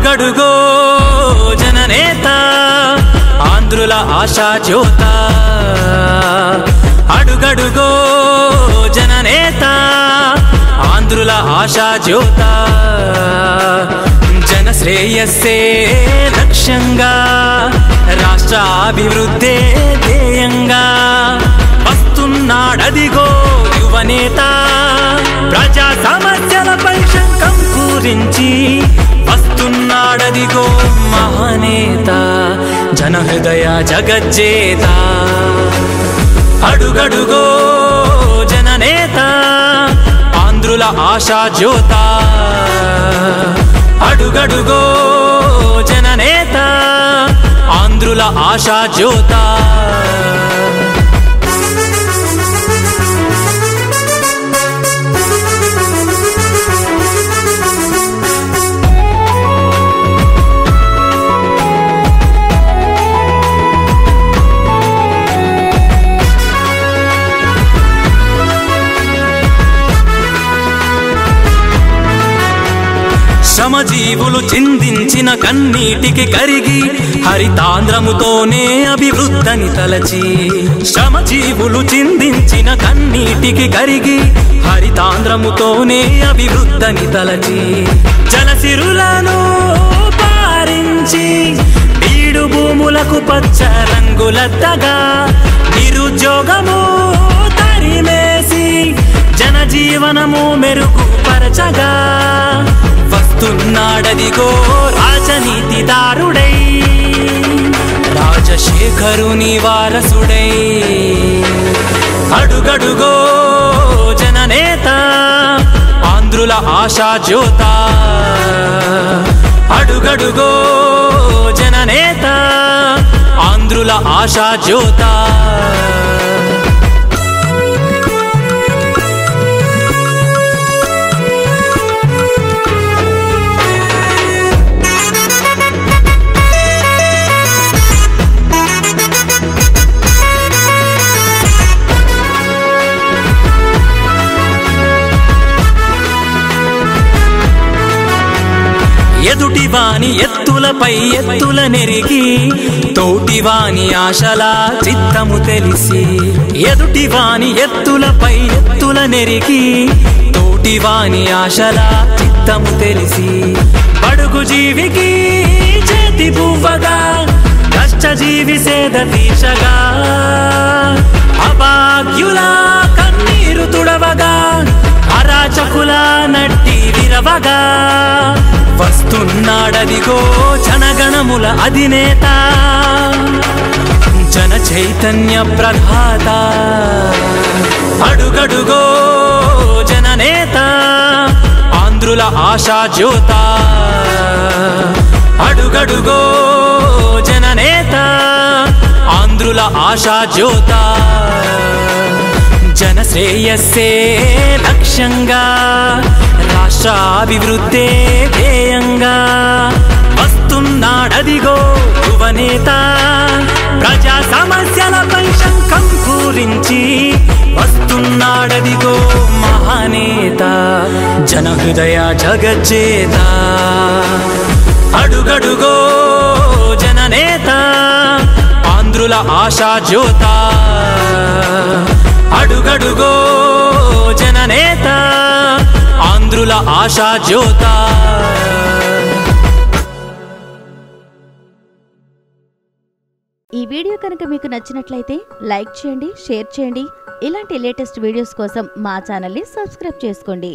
అడుగడుగో జననేత ఆంధ్రుల ఆశా జ్యోత అడుగడుగో జననేత ఆంధ్రుల ఆశా జ్యోత జన శ్రేయస్సే లక్ష్యంగా రాష్ట్ర అభివృద్ధే ధ్యేయంగా వస్తున్నాడదిగో యువనేత ప్రజా సమస్యలపై శంఖం పూరించి వస్తున్నాడదిగో మహానేత జనహృదయ జగజ్జేత అడుగడుగో జననేత ఆంధ్రుల ఆశా జ్యోత అడుగడుగో జననేత ఆంధ్రుల ఆశా జ్యోత శ్రమజీవులు చిందించిన కన్నీటికి కరిగి హరితాంధ్రముతోనే అభివృద్ధిని తలచి శ్రమజీవులు చిందించిన కన్నీటికి కరిగి హరితాంధ్రముతోనే అభివృద్ధిని తలచి జలసిరులను పారించి బీడు భూములకు పచ్చ రంగులద్దగా నిరుద్యోగము తరిమేసి జనజీవనము మెరుగుపరచగా వస్తున్నాడదిగో రాజనీతిదారుడై రాజశేఖరుని వారసుడై అడుగడుగో జననేత ఆంధ్రుల ఆశా జ్యోత అడుగడుగో జననేత ఆంధ్రుల ఆశా జ్యోత ఎదుటివాని ఎత్తులపై ఎత్తుల నెరిగి తోటివాని ఆశల చిత్తము తెలిసి ఎదుటివాని ఎత్తులపై ఎత్తుల నెరిగి తోటివాని ఆశల చిత్తము తెలిసి బడుగు జీవికి చేతి పువ్వగా కష్టజీవి సేద తీర్చగా అభాగ్యుల కన్నీరు తుడవగా అరాచకుల నట్టి విరవగా వస్తున్నాడదిగో జనగణముల అధినేత జన చైతన్య ప్రధాత అడుగడుగో జననేత ఆంధ్రుల ఆశా జ్యోత అడుగడుగో జననేత ఆంధ్రుల ఆశా జ్యోత జన శ్రేయస్సే లక్ష్యంగా రాష్ట్ర అభివృద్ధే ధ్యేయంగా వస్తున్నాడదిగో యువనేత ప్రజా సమస్యలపై శంఖం పూరించి వస్తున్నాడదిగో మహానేత జనహృదయ జగజ్జేత అడుగడుగో జననేత ఆంధ్రుల ఆశా జ్యోత అడుగడుగో జననేత ఆంధ్రుల ఆశా జ్యోత ఈ వీడియో కనుక మీకు నచ్చినట్లయితే లైక్ చేయండి, షేర్ చేయండి. ఇలాంటి లేటెస్ట్ వీడియోస్ కోసం మా ఛానల్ని సబ్స్క్రైబ్ చేసుకోండి.